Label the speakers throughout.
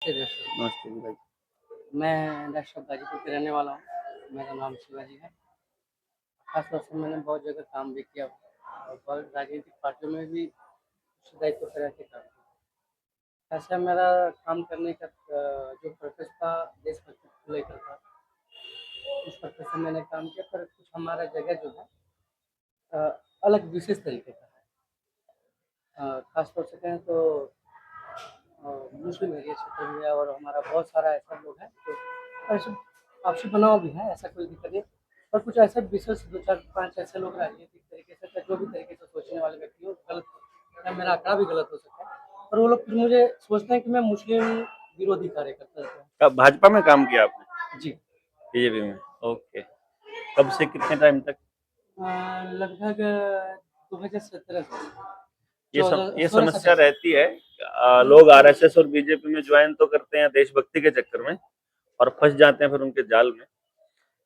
Speaker 1: नमस्ते जी भाई।
Speaker 2: मैं डॉक्टर गाजीपुर के रहने वाला हूँ। मेरा नाम शिवाजी है। खास तौर से मैंने बहुत जगह काम भी किया और बहुत राजनीतिक पार्टियों में भी उच्च दायित्व पे रह के काम किया। ऐसा मेरा काम करने का जो पर्पज़ था देशभक्ति को लेकर था, उस पर्पज़ से मैंने काम किया। पर कुछ हमारा जगह जो है अलग विशेष तरीके का है। खास तौर से कहें तो मुस्लिम एरिया क्षेत्र भी है और हमारा बहुत सारा ऐसा लोग हैं जो ऐसे आपसी बनाव भी है, ऐसा कोई दिक्कत नहीं। और कुछ ऐसे विशेष 2-4-5 ऐसे लोग राजनीतिक तरीके से जो भी तरीके से सोचने वाले व्यक्ति हो, गलत या मेरा आंकड़ा भी गलत हो सकता है। और वो लोग फिर मुझे सोचते हैं कि मैं मुस्लिम विरोधी कार्य करता रहता हूँ।
Speaker 1: कब भाजपा में काम किया आपने?
Speaker 2: जी।
Speaker 1: बीजेपी में। ओके। कब से कितने टाइम तक?
Speaker 2: लगभग 2017 से
Speaker 1: ये
Speaker 2: 16-17
Speaker 1: समस्या
Speaker 2: से।
Speaker 1: रहती है। लोग आरएसएस और बीजेपी में ज्वाइन तो करते हैं देशभक्ति के चक्कर में और फंस जाते हैं फिर उनके जाल में।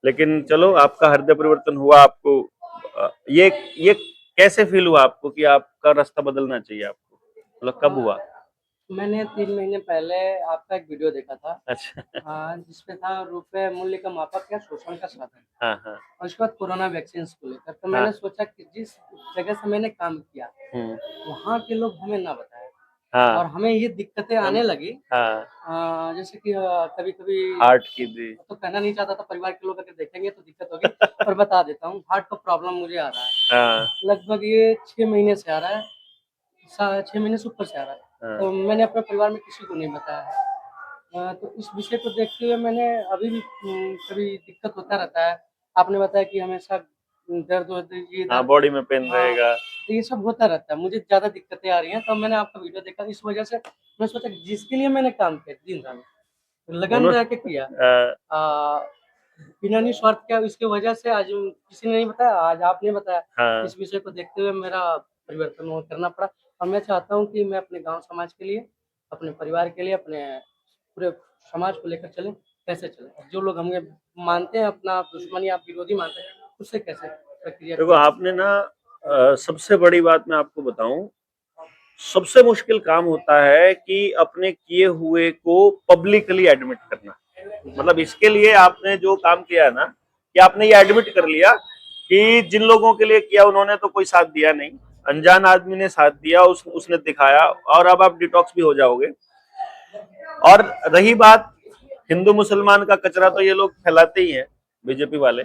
Speaker 1: लेकिन चलो, आपका हृदय परिवर्तन हुआ। आपको ये कैसे फील हुआ आपको कि आपका रास्ता बदलना चाहिए आपको? मतलब कब हुआ?
Speaker 2: मैंने 3 महीने पहले आपका एक वीडियो देखा था।
Speaker 1: अच्छा।
Speaker 2: जिसपे था रुपए मूल्य का मापक या शोषण का साधन।
Speaker 1: हाँ हाँ।
Speaker 2: और उसके बाद कोरोना वैक्सीन को लेकर तो मैंने सोचा कि जिस जगह से मैंने काम किया वहाँ के लोग हमें ना बताएं।
Speaker 1: हाँ
Speaker 2: और हमें ये दिक्कतें आने लगी।
Speaker 1: हाँ।
Speaker 2: जैसे कि कभी-कभी
Speaker 1: हार्ट की भी।
Speaker 2: तो कहना नहीं चाहता था, परिवार के लोग अगर देखेंगे तो दिक्कत होगी। पर बता देता हूँ, हार्ट का प्रॉब्लम मुझे आ रहा है।
Speaker 1: हाँ।
Speaker 2: लगभग ये 6 महीने से आ रहा है। 6 महीने से ऊपर से आ रहा है। तो मैंने अपने परिवार में किसी को नहीं बताया है। तो इस विषय को देखते हुए मैंने अभी भी कभी दिक्कत होता रहता है। आपने बताया कि हमेशा दर्द होती है
Speaker 1: हाँ,
Speaker 2: इधर।
Speaker 1: बॉडी में पेन रहेगा।
Speaker 2: तो ये सब होता रहता है। मुझे ज़्यादा दिक्कतें आ रही हैं, तब मैंने आपका वीडियो देखा। इस वजह से मैं सोचा कि जिसके लिए मैंने काम किया दिन-रात, लगन रह के किया, बिना निस्वार्थ किया, इसकी वजह से आज किसी ने नहीं बताया, आज आपने बताया। इस विषय को देखते हुए मेरा परिवर्तन करना पड़ा। और मैं चाहता हूँ कि मैं अपने गाँव समाज के लिए, अपने परिवार के लिए, अपने पूरे समाज को लेकर चलें, कैसे चलें? जो लोग हमें मानते हैं अपना दुश्मन या विरोधी मानते हैं, उससे कैसे प्रक्रिया।
Speaker 1: देखो, आपने ना सबसे बड़ी बात मैं आपको बताऊं, सबसे मुश्किल काम होता है कि अपने किए हुए को पब्लिकली एडमिट करना। मतलब इसके लिए आपने जो काम किया है ना, कि आपने ये एडमिट कर लिया कि जिन लोगों के लिए किया उन्होंने तो कोई साथ दिया नहीं, अनजान आदमी ने साथ दिया, उसने दिखाया, और अब आप डिटॉक्स भी हो जाओगे। और रही बात हिंदू मुसलमान का कचरा, तो ये लोग फैलाते ही हैं बीजेपी वाले,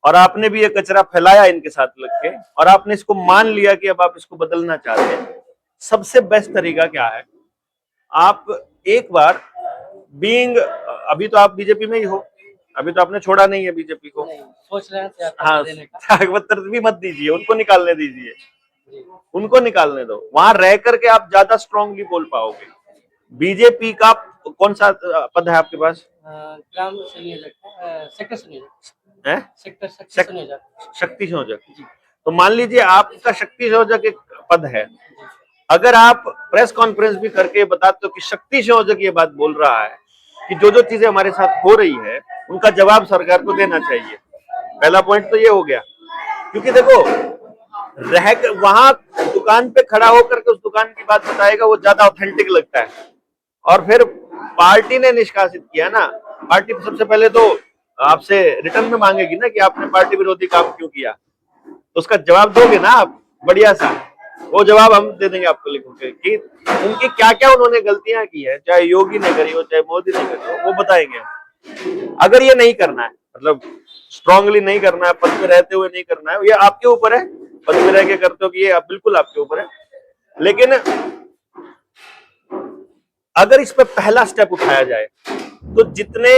Speaker 1: और आपने भी ये कचरा फैलाया इनके साथ लग के, और आपने इसको मान लिया कि अब आप इसको बदलना चाहते हैं। सबसे बेस्ट तरीका क्या है? आप एक बार बीइंग, अभी तो आप बीजेपी में ही हो, अभी तो आपने छोड़ा नहीं है बीजेपी को।
Speaker 2: सोच रहे हैं त्याग
Speaker 1: हाँ,
Speaker 2: देने का।
Speaker 1: त्याग पत्र भी मत दीजिए, उनको निकालने दीजिए, उनको निकालने दो। वहां रह करके आप ज्यादा स्ट्रांगली बोल पाओगे। बीजेपी का कौन सा पद है आपके पास?
Speaker 2: ग्राम संयोजक, सेक्टर संयोजक
Speaker 1: है?
Speaker 2: सेक्टर शक्ति संयोजक।
Speaker 1: शक्ति संयोजक। तो मान लीजिए आपका शक्ति संयोजक एक पद है। अगर आप प्रेस कॉन्फ्रेंस भी करके बताते हो कि शक्ति संयोजक ये बात बोल रहा है कि जो जो चीजें हमारे साथ हो रही है उनका जवाब सरकार को देना चाहिए, पहला पॉइंट तो ये हो गया। क्योंकि देखो, रह वहां दुकान पे खड़ा होकर के उस दुकान की बात बताएगा, वो ज्यादा ऑथेंटिक लगता है। और फिर पार्टी ने निष्कासित किया ना, पार्टी सबसे पहले तो आपसे रिटर्न में मांगेगी ना कि आपने पार्टी विरोधी काम क्यों किया, तो उसका जवाब दोगे ना आप बढ़िया सा। वो जवाब हम दे देंगे आपको लिख के कि उनकी क्या क्या उन्होंने गलतियां की है, चाहे योगी ने करी हो चाहे मोदी ने करी हो, वो बताएंगे। अगर ये नहीं करना है, मतलब स्ट्रांगली नहीं करना है, पद में रहते हुए नहीं करना है, ये आपके ऊपर है। पद में रह के करते हो कि ये बिल्कुल आपके ऊपर है। लेकिन अगर इस पे पहला स्टेप उठाया जाए तो जितने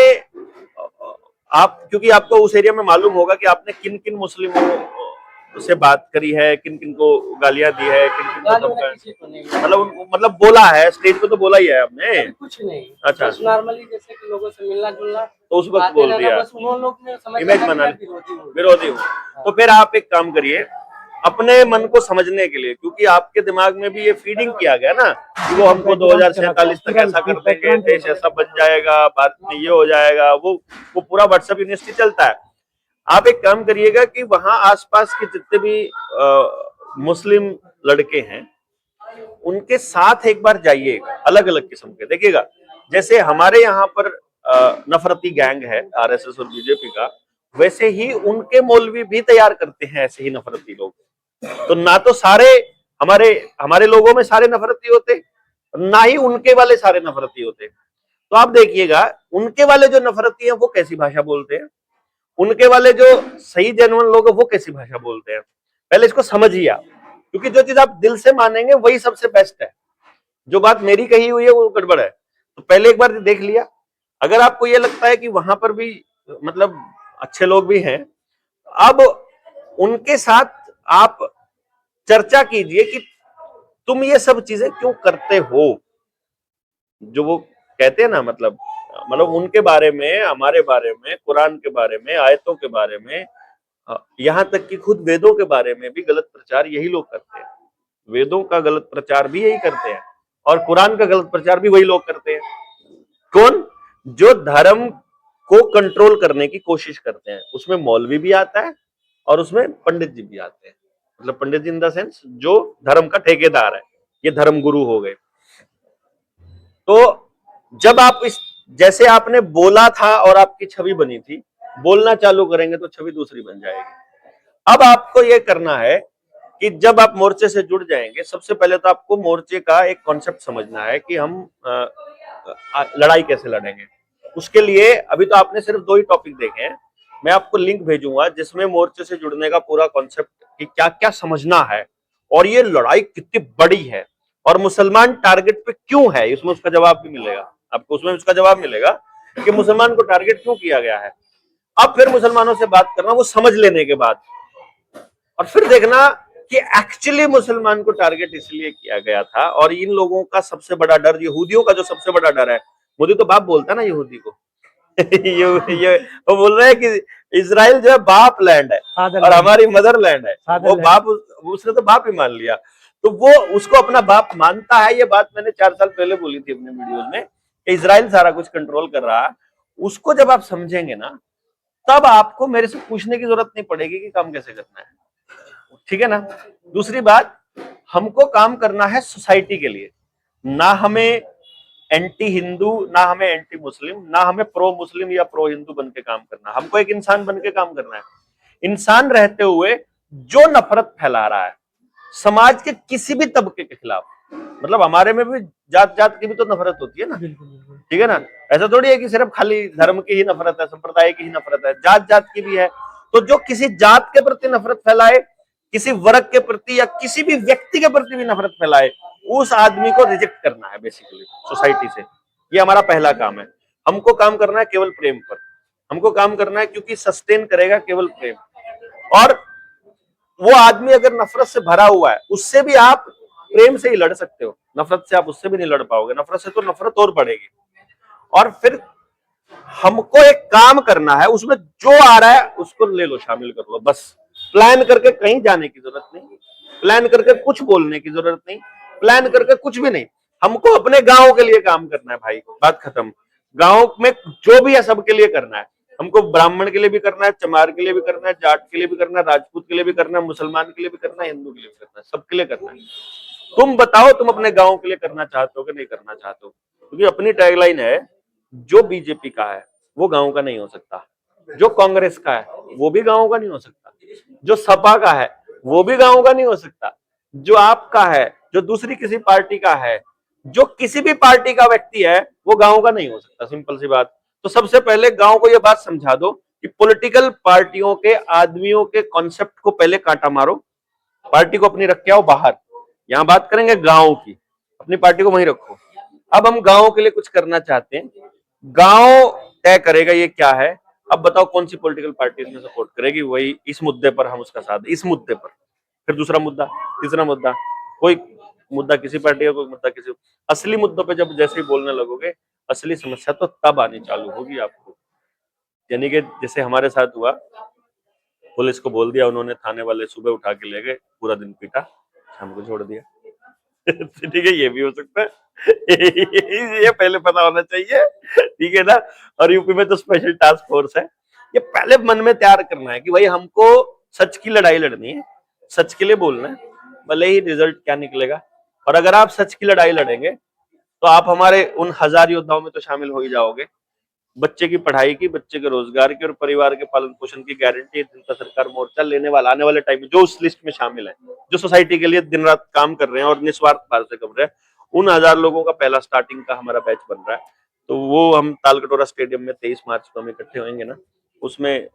Speaker 1: आप, क्योंकि आपको उस एरिया में मालूम होगा कि आपने किन किन मुस्लिमों से बात करी है, किन किन को गालियां दी है, किन किन को धमकाया, मतलब बोला है, स्टेज पे तो बोला ही है आपने।
Speaker 2: कुछ नहीं,
Speaker 1: अच्छा,
Speaker 2: बस नॉर्मली जैसे कि लोगों से मिलना जुलना,
Speaker 1: तो उस वक्त बोल दिया,
Speaker 2: बस उन्होंने लोग ने समझ
Speaker 1: इमेज बना, विरोधी हूँ। तो फिर आप एक काम करिए, अपने मन को समझने के लिए, क्योंकि आपके दिमाग में भी ये फीडिंग किया गया ना कि वो हमको 2047 तक ऐसा कर देंगे, देश ऐसा बन जाएगा, भारत में ये हो जाएगा, वो पूरा व्हाट्सएप यूनिवर्सिटी चलता है। आप एक काम करिएगा कि वहां आसपास के जितने भी मुस्लिम लड़के हैं उनके साथ एक बार जाइएगा, अलग अलग किस्म के देखिएगा। जैसे हमारे यहाँ पर नफरती गैंग है आरएसएस और बीजेपी का, वैसे ही उनके मौलवी भी तैयार करते हैं ऐसे ही नफरती लोग। तो ना तो सारे हमारे हमारे लोगों में सारे नफरती होते, ना ही उनके वाले सारे नफरती होते। तो आप देखिएगा उनके वाले जो नफरती हैं वो कैसी भाषा बोलते हैं, उनके वाले जो सही जेन्युइन लोग हैं वो कैसी भाषा बोलते हैं। पहले इसको समझिए आप, क्योंकि जो चीज आप दिल से मानेंगे वही सबसे बेस्ट है। जो बात मेरी कही हुई है वो गड़बड़ है, तो पहले एक बार देख लिया। अगर आपको ये लगता है कि वहां पर भी मतलब अच्छे लोग भी हैं, अब उनके साथ आप चर्चा कीजिए कि तुम ये सब चीजें क्यों करते हो। जो वो कहते हैं ना, मतलब उनके बारे में, हमारे बारे में, कुरान के बारे में, आयतों के बारे में, यहां तक कि खुद वेदों के बारे में भी गलत प्रचार यही लोग करते हैं। वेदों का गलत प्रचार भी यही करते हैं और कुरान का गलत प्रचार भी वही लोग करते हैं। कौन? जो धर्म को कंट्रोल करने की कोशिश करते हैं। उसमें मौलवी भी आता है और उसमें पंडित जी भी आते हैं। मतलब पंडित जी इन द सेंस जो धर्म का ठेकेदार है, ये धर्म गुरु हो गए। तो जब आप इस जैसे आपने बोला था और आपकी छवि बनी थी, बोलना चालू करेंगे तो छवि दूसरी बन जाएगी। अब आपको यह करना है कि जब आप मोर्चे से जुड़ जाएंगे, सबसे पहले तो आपको मोर्चे का एक कॉन्सेप्ट समझना है कि हम लड़ाई कैसे लड़ेंगे। उसके लिए अभी तो आपने सिर्फ 2 ही टॉपिक देखे हैं, मैं आपको लिंक भेजूंगा जिसमें मोर्चे से जुड़ने का पूरा कॉन्सेप्ट कि क्या क्या समझना है और ये लड़ाई कितनी बड़ी है और मुसलमान टारगेट पे क्यों है, इसमें उसका जवाब भी मिलेगा आपको। उसमें उसका जवाब मिलेगा कि मुसलमान को टारगेट क्यों किया गया है। अब फिर मुसलमानों से बात करना वो समझ लेने के बाद, और फिर देखना कि एक्चुअली मुसलमान को टारगेट इसलिए किया गया था। और इन लोगों का सबसे बड़ा डर, यहूदियों का जो सबसे बड़ा डर है, मोदी तो बाप बोलता है ना यहूदी को ये वो बोल रहे हैं कि इजराइल जो है बाप लैंड है और हमारी मदर लैंड है। वो बाप, उसने तो बाप ही मान लिया, तो वो उसको अपना बाप मानता है। ये बात मैंने 4 साल पहले बोली थी अपने वीडियोस में कि इजराइल सारा कुछ कंट्रोल कर रहा है। उसको जब आप समझेंगे ना, तब आपको मेरे से पूछने की जरूरत नहीं पड़ेगी कि काम कैसे करना है। ठीक है ना। दूसरी बात, हमको काम करना है सोसाइटी के लिए, ना हमें एंटी हिंदू, ना हमें एंटी मुस्लिम, ना हमें प्रो मुस्लिम या प्रो हिंदू बन के काम करना। हमको एक इंसान बन के काम करना है। इंसान रहते हुए जो नफरत फैला रहा है समाज के किसी भी तबके के खिलाफ, मतलब हमारे में भी जात जात की भी तो नफरत होती है ना, ठीक है ना। ऐसा थोड़ी है कि सिर्फ खाली धर्म की ही नफरत है, संप्रदाय की ही नफरत है, जात जात की भी है। तो जो किसी जात के प्रति नफरत फैलाए, किसी वर्ग के प्रति या किसी भी व्यक्ति के प्रति भी नफरत फैलाए, उस आदमी को रिजेक्ट करना है बेसिकली सोसाइटी से। ये हमारा पहला काम है। हमको काम करना है केवल प्रेम पर, हमको काम करना है क्योंकि सस्टेन करेगा केवल प्रेम। और वो आदमी अगर नफरत से भरा हुआ है, उससे भी आप प्रेम से ही लड़ सकते हो, नफरत से आप उससे भी नहीं लड़ पाओगे। नफरत से तो नफरत और बढ़ेगी। और फिर हमको एक काम करना है, उसमें जो आ रहा है उसको ले लो, शामिल कर लो बस। प्लान करके कहीं जाने की जरूरत नहीं, प्लान करके कुछ बोलने की जरूरत नहीं, प्लान करके कुछ भी नहीं। हमको अपने गांव के लिए काम करना है भाई, बात खत्म। गांव में जो भी है सबके लिए करना है। हमको ब्राह्मण के लिए भी करना है, चमार के लिए भी करना है, जाट के लिए भी करना है, राजपूत के लिए भी करना है, मुसलमान के लिए भी करना है, हिंदू के लिए भी करना है, सबके लिए करना है। तुम बताओ तुम अपने गांव के लिए करना चाहते हो कि नहीं करना चाहते हो। क्योंकि अपनी टैगलाइन है, जो बीजेपी का है वो गांव का नहीं हो सकता, जो कांग्रेस का है वो भी गांव का नहीं हो सकता, जो सपा का है वो भी गांव का नहीं हो सकता, जो आपका है, जो दूसरी किसी पार्टी का है, जो किसी भी पार्टी का व्यक्ति है, वो गांव का नहीं हो सकता। सिंपल सी बात। तो सबसे पहले गांव को यह बात समझा दो कि पॉलिटिकल पार्टियों के आदमियों के कॉन्सेप्ट को पहले कांटा मारो, पार्टी को अपनी रख के आओ बाहर। यहां बात करेंगे गांव की, अपनी पार्टी को वहीं रखो। अब हम गांव के लिए कुछ करना चाहते हैं, गांव तय करेगा ये क्या है। अब बताओ कौन सी पॉलिटिकल पार्टी इसमें सपोर्ट करेगी, वही इस मुद्दे पर हम उसका साथ, इस मुद्दे पर। फिर दूसरा मुद्दा, तीसरा मुद्दा, कोई मुद्दा किसी पार्टी का, कोई मुद्दा किसी। असली मुद्दों पे जब जैसे ही बोलने लगोगे, असली समस्या तो तब आनी चालू होगी आपको। यानी कि जैसे हमारे साथ हुआ, पुलिस को बोल दिया उन्होंने, थाने वाले सुबह उठा के ले गए, पूरा दिन पीटा, शाम को छोड़ दिया। ठीक है, ये भी हो सकता है। ये पहले पता होना चाहिए, ठीक है ना। और यूपी में तो स्पेशल टास्क फोर्स है। ये पहले मन में तैयार करना है कि भाई हमको सच की लड़ाई लड़नी है, सच के लिए बोलना है, भले ही रिजल्ट क्या निकलेगा। और अगर आप सच की लड़ाई लड़ेंगे तो आप हमारे उन 1000 योद्धाओं में तो शामिल हो ही जाओगे। बच्चे की पढ़ाई की, बच्चे के रोजगार की और परिवार के पालन पोषण की गारंटी जनता सरकार मोर्चा लेने वाला आने वाले टाइम में जो उस लिस्ट में शामिल है, जो सोसाइटी के लिए दिन रात काम कर रहे हैं और निस्वार्थ भाव से कर रहे हैं, उन 1000 लोगों का पहला स्टार्टिंग का हमारा बैच बन रहा है। तो वो हम तालकटोरा स्टेडियम में 23 मार्च को हम इकट्ठे होंगे ना, उसमें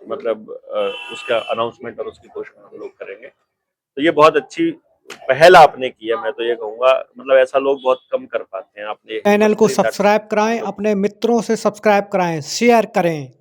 Speaker 1: मतलब उसका अनाउंसमेंट और उसकी घोषणा हम लोग करेंगे। तो ये बहुत अच्छी पहल आपने की है, मैं तो ये कहूंगा, मतलब ऐसा लोग बहुत कम कर पाते हैं। आपने
Speaker 3: चैनल को
Speaker 1: हिम्मत करी that-
Speaker 3: सब्सक्राइब कराएं, अपने मित्रों से सब्सक्राइब कराएं, शेयर करें।